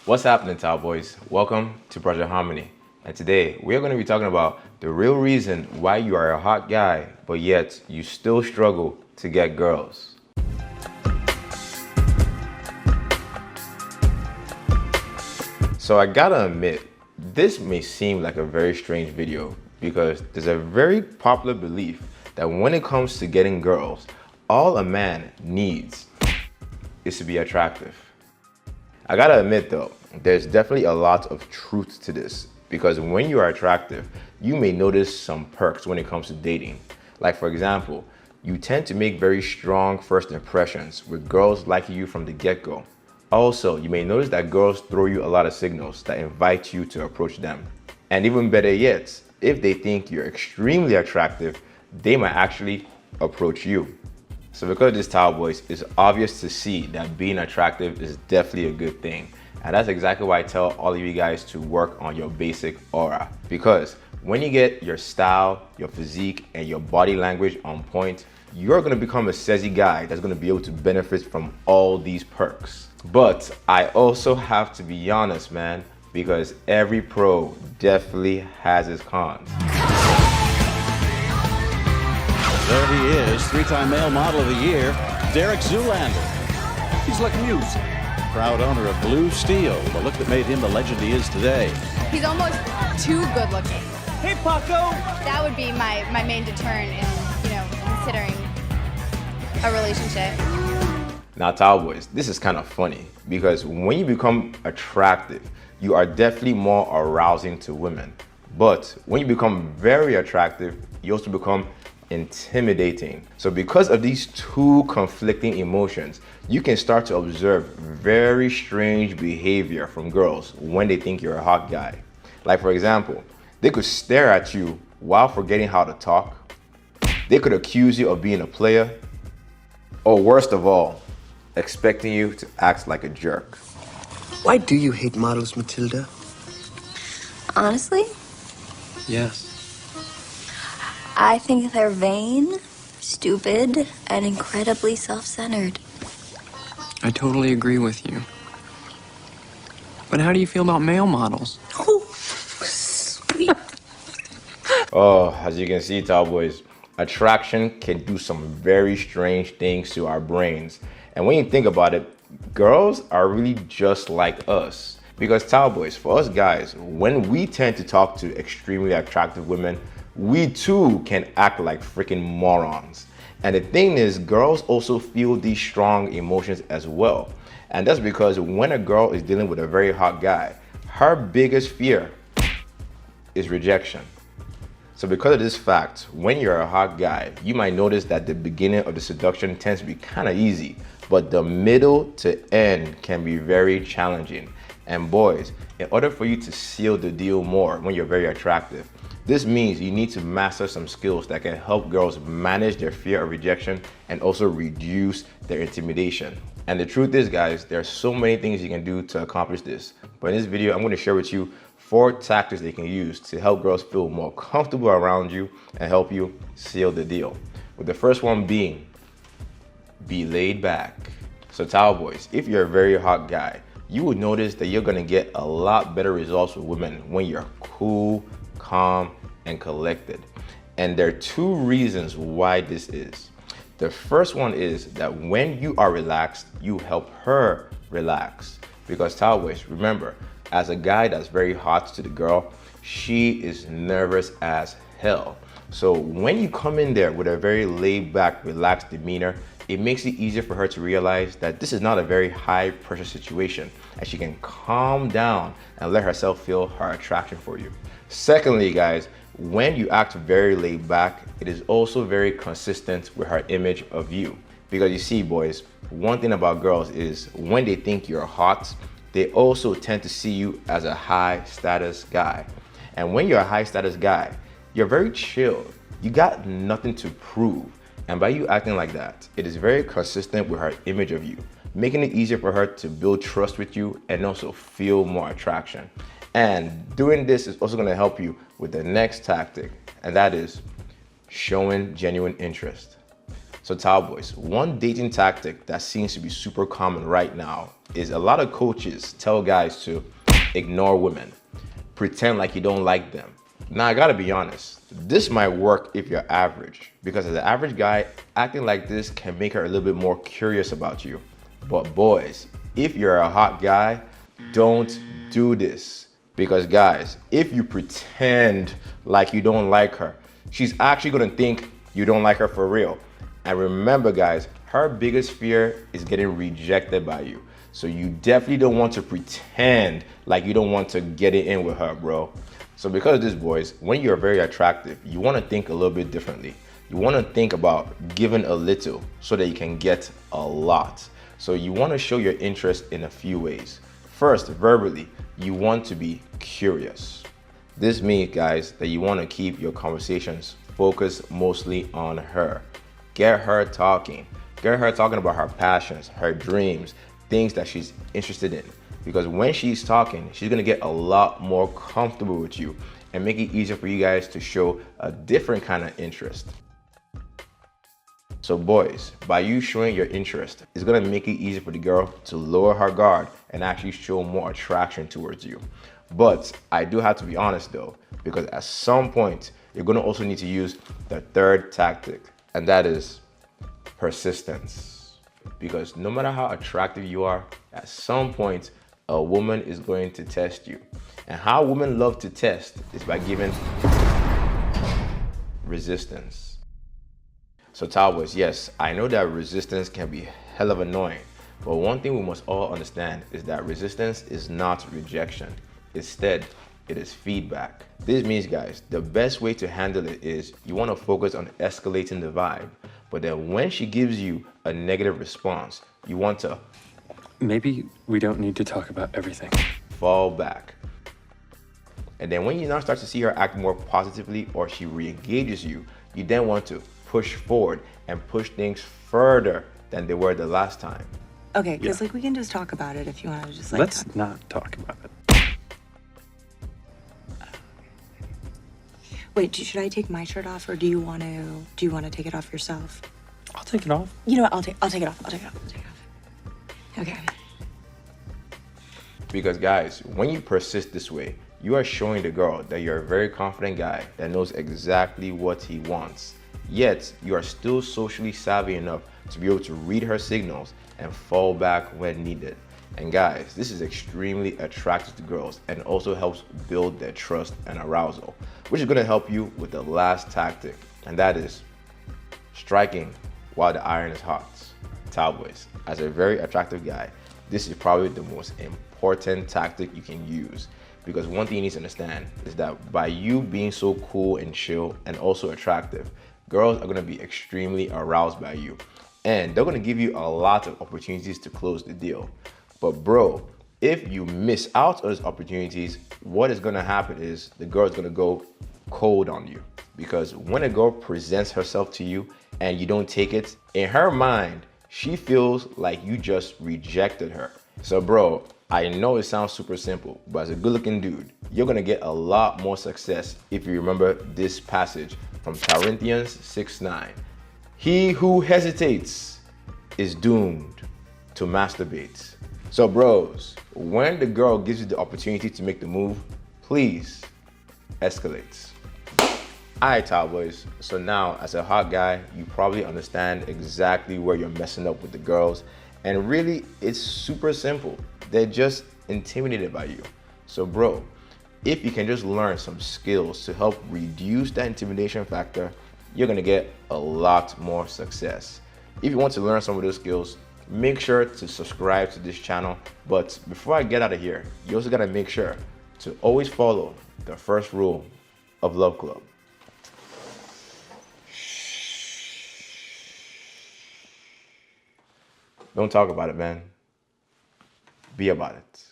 What's happening, Towel Boys? Welcome to Project Harmony. And today we are going to be talking about the real reason why you are a hot guy, but yet you still struggle to get girls. So I gotta admit, this may seem like a very strange video because there's a very popular belief that when it comes to getting girls, all a man needs is to be attractive. I gotta admit though, there's definitely a lot of truth to this because when you are attractive, you may notice some perks when it comes to dating. Like for example, you tend to make very strong first impressions with girls liking you from the get-go. Also, you may notice that girls throw you a lot of signals that invite you to approach them. And even better yet, if they think you're extremely attractive, they might actually approach you. So because of this, Towel Boys, it's obvious to see that being attractive is definitely a good thing. And that's exactly why I tell all of you guys to work on your basic aura. Because when you get your style, your physique, and your body language on point, you're gonna become a sexy guy that's gonna be able to benefit from all these perks. But I also have to be honest, man, because every pro definitely has its cons. There he is, three-time male model of the year, Derek Zoolander. He's like music. Proud owner of Blue Steel, the look that made him the legend he is today. He's almost too good looking. Hey, Paco! That would be my main deterrent in, considering a relationship. Now, Towel Boys, this is kind of funny because when you become attractive, you are definitely more arousing to women. But when you become very attractive, you also become intimidating. So because of these two conflicting emotions, you can start to observe very strange behavior from girls when they think you're a hot guy. Like for example, they could stare at you while forgetting how to talk. They could accuse you of being a player. Or worst of all, expecting you to act like a jerk. Why do you hate models, Matilda? Honestly, Yes. I think they're vain, stupid, and incredibly self-centered. I totally agree with you. But how do you feel about male models? Oh, sweet. Oh, as you can see, Towel Boys, attraction can do some very strange things to our brains. And when you think about it, girls are really just like us. Because Towel Boys, for us guys, when we tend to talk to extremely attractive women, we too can act like freaking morons. And the thing is, girls also feel these strong emotions as well. And that's because when a girl is dealing with a very hot guy, her biggest fear is rejection. So because of this fact, when you're a hot guy, you might notice that the beginning of the seduction tends to be kind of easy, but the middle to end can be very challenging. And boys, in order for you to seal the deal more when you're very attractive, this means you need to master some skills that can help girls manage their fear of rejection and also reduce their intimidation. And the truth is, guys, there are so many things you can do to accomplish this. But in this video, I'm going to share with you 4 tactics they can use to help girls feel more comfortable around you and help you seal the deal. With the first one being, be laid back. So Towel Boys, if you're a very hot guy, you would notice that you're gonna get a lot better results with women when you're cool, calm, and collected. And there are 2 reasons why this is. The first one is that when you are relaxed, you help her relax. Because Towel Boys, remember, as a guy that's very hot to the girl, she is nervous as hell. So when you come in there with a very laid back, relaxed demeanor, it makes it easier for her to realize that this is not a very high pressure situation and she can calm down and let herself feel her attraction for you. Secondly, guys, when you act very laid back, it is also very consistent with her image of you. Because you see, boys, one thing about girls is when they think you're hot, they also tend to see you as a high status guy. And when you're a high status guy, you're very chill. You got nothing to prove. And by you acting like that, it is very consistent with her image of you, making it easier for her to build trust with you and also feel more attraction. And doing this is also gonna help you with the next tactic, and that is showing genuine interest. So towel boys, one dating tactic that seems to be super common right now is a lot of coaches tell guys to ignore women, pretend like you don't like them. Now I gotta be honest, this might work if you're average, because as an average guy, acting like this can make her a little bit more curious about you. But boys, if you're a hot guy, don't do this. Because guys, if you pretend like you don't like her, she's actually gonna think you don't like her for real. And remember guys, her biggest fear is getting rejected by you. So you definitely don't want to pretend like you don't want to get it in with her, bro. So because of this, boys, when you're very attractive, you want to think a little bit differently. You want to think about giving a little so that you can get a lot. So you want to show your interest in a few ways. First, verbally, you want to be curious. This means, guys, that you want to keep your conversations focused mostly on her. Get her talking. Get her talking about her passions, her dreams, things that she's interested in. Because when she's talking, she's gonna get a lot more comfortable with you and make it easier for you guys to show a different kind of interest. So boys, by you showing your interest, it's gonna make it easier for the girl to lower her guard and actually show more attraction towards you. But I do have to be honest though, because at some point, you're gonna also need to use the third tactic, and that is persistence. Because no matter how attractive you are, at some point, a woman is going to test you. And how women love to test is by giving resistance. So Towers, yes, I know that resistance can be hell of annoying, but one thing we must all understand is that resistance is not rejection. Instead, it is feedback. This means, guys, the best way to handle it is you want to focus on escalating the vibe, but then when she gives you a negative response, you want to Maybe we don't need to talk about everything. fall back. And then when you now start to see her act more positively or she re-engages you, you then want to push forward and push things further than they were the last time. Okay, because like we can just talk about it if you want to just like. Let's not talk about it. Wait, should I take my shirt off, or do you want to take it off yourself? I'll take it off. You know what? I'll take it off. I'll take it off. Okay. Because guys, when you persist this way, you are showing the girl that you're a very confident guy that knows exactly what he wants. Yet, you are still socially savvy enough to be able to read her signals and fall back when needed. And guys, this is extremely attractive to girls and also helps build their trust and arousal, which is gonna help you with the last tactic, and that is striking while the iron is hot. Cowboys, as a very attractive guy, this is probably the most important tactic you can use. Because one thing you need to understand is that by you being so cool and chill and also attractive, girls are gonna be extremely aroused by you. And they're gonna give you a lot of opportunities to close the deal. But bro, if you miss out on those opportunities, what is gonna happen is the girl's gonna go cold on you. Because when a girl presents herself to you and you don't take it, in her mind, she feels like you just rejected her. So bro, I know it sounds super simple, but as a good looking dude, you're gonna get a lot more success if you remember this passage from Corinthians 6:9. He who hesitates is doomed to masturbate. So bros, when the girl gives you the opportunity to make the move, please escalate. Alright, Cowboys, so now as a hot guy, you probably understand exactly where you're messing up with the girls, and really it's super simple. They're just intimidated by you. So bro, if you can just learn some skills to help reduce that intimidation factor, you're gonna get a lot more success. If you want to learn some of those skills, make sure to subscribe to this channel. But before I get out of here, you also gotta make sure to always follow the first rule of Love Club. Don't talk about it, man. Be about it.